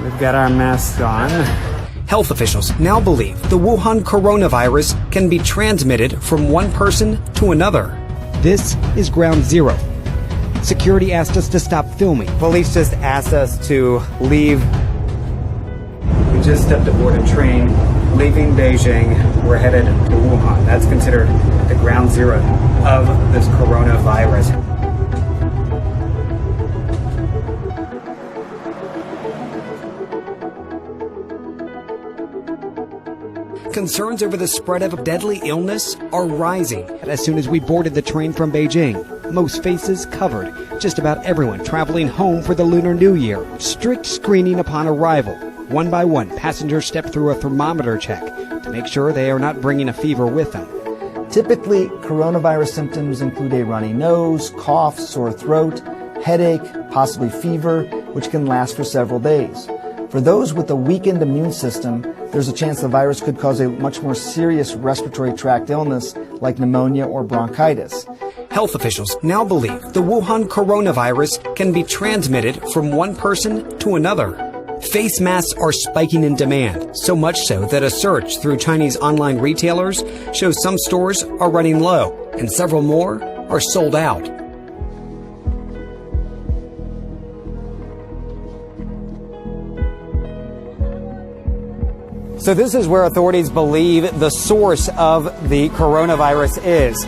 We've got our masks on. Health officials now believe the Wuhan coronavirus can be transmitted from one person to another. This is ground zero. Security asked us to stop filming. Police just asked us to leave. We just stepped aboard a train leaving Beijing. We're headed to Wuhan. That's considered the ground zero of this coronavirus. Concerns over the spread of deadly illness are rising. As soon as we boarded the train from Beijing, most faces covered. Just about everyone traveling home for the Lunar New Year. Strict screening upon arrival. One by one, passengers step through a thermometer check to make sure they are not bringing a fever with them. Typically, coronavirus symptoms include a runny nose, cough, sore throat, headache, possibly fever, which can last for several days. For those with a weakened immune system, there's a chance the virus could cause a much more serious respiratory tract illness like pneumonia or bronchitis. Health officials now believe the Wuhan coronavirus can be transmitted from one person to another. Face masks are spiking in demand, so much so that a search through Chinese online retailers shows some stores are running low and several more are sold out. So this is where authorities believe the source of the coronavirus is.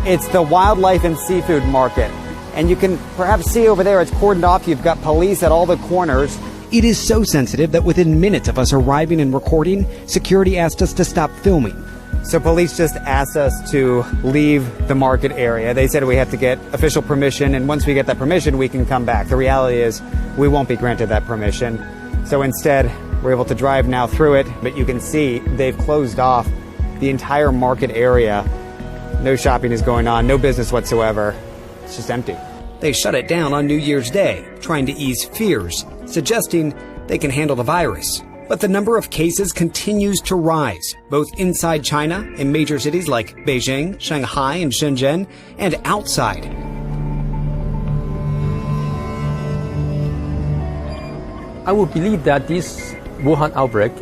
It's the wildlife and seafood market. And you can perhaps see over there, it's cordoned off. You've got police at all the corners. It is so sensitive that within minutes of us arriving and recording, security asked us to stop filming. So police just asked us to leave the market area. They said we have to get official permission, and once we get that permission, we can come back. The reality is we won't be granted that permission. So instead, we're able to drive now through it, but you can see they've closed off the entire market area. No shopping is going on, no business whatsoever. It's just empty. They shut it down on New Year's Day, trying to ease fears, suggesting they can handle the virus. But the number of cases continues to rise, both inside China in major cities like Beijing, Shanghai, and Shenzhen, and outside. I would believe that this Wuhan outbreak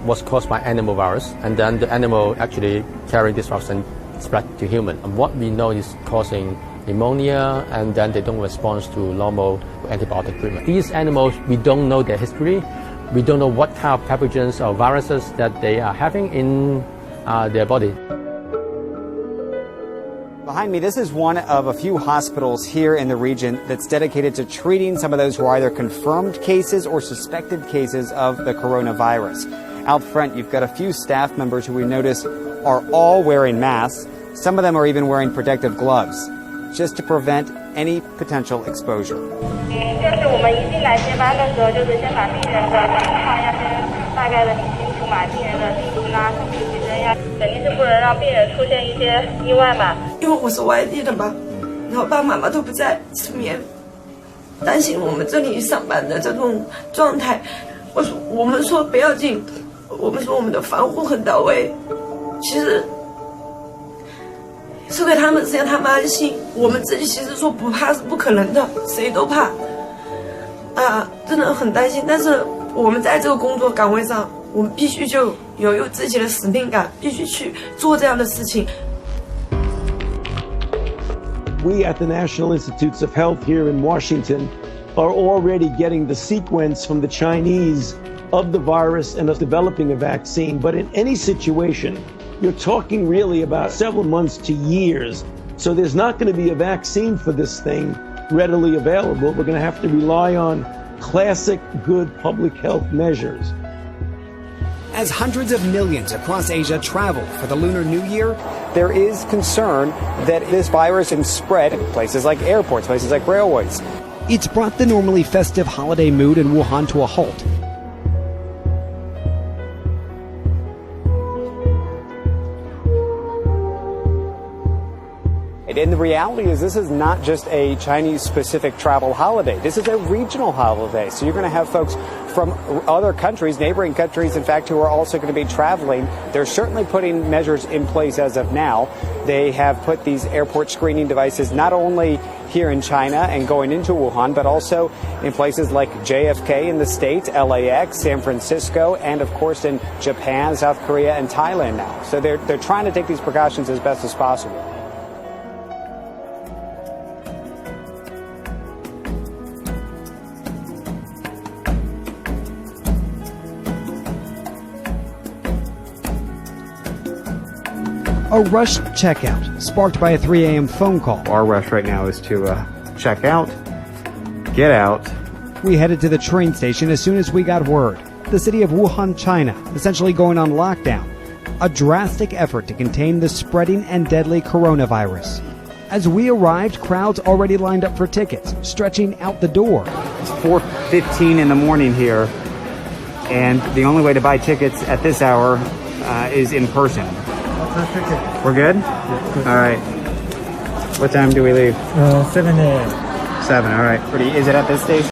was caused by animal virus, and then the animal actually carried this virus and spread to human. And what we know is causing pneumonia, and then they don't respond to normal antibiotic treatment. These animals, we don't know their history. We don't know what kind of pathogens or viruses that they are having in their body. Behind me, this is one of a few hospitals here in the region that's dedicated to treating some of those who are either confirmed cases or suspected cases of the coronavirus. Out front, you've got a few staff members who we notice are all wearing masks. Some of them are even wearing protective gloves, just to prevent any potential exposure. We at the National Institutes of Health here in Washington are already getting the sequence from the Chinese of the virus and of developing a vaccine. But in any situation, you're talking really about several months to years. So there's not going to be a vaccine for this thing readily available. We're going to have to rely on classic good public health measures. As hundreds of millions across Asia travel for the Lunar New Year, There is concern that this virus can spread in places like airports, places like railways. it's brought the normally festive holiday mood in Wuhan to a halt. And the reality is this is not just a Chinese-specific travel holiday. This is a regional holiday. So you're going to have folks from other countries, neighboring countries, in fact, who are also going to be traveling. They're certainly putting measures in place as of now. They have put these airport screening devices not only here in China and going into Wuhan, but also in places like JFK in the States, LAX, San Francisco, and of course in Japan, South Korea, and Thailand now. So they're trying to take these precautions as best as possible. A rushed checkout sparked by a 3 a.m. phone call. Our rush right now is to check out, get out. We headed to the train station as soon as we got word. The city of Wuhan, China, essentially going on lockdown. A drastic effort to contain the spreading and deadly coronavirus. As we arrived, crowds already lined up for tickets, stretching out the door. It's 4:15 in the morning here, and the only way to buy tickets at this hour is in person. We're good? Yeah, good. All right. What time do we leave? 7 a.m. 7, all right. Is it at this station?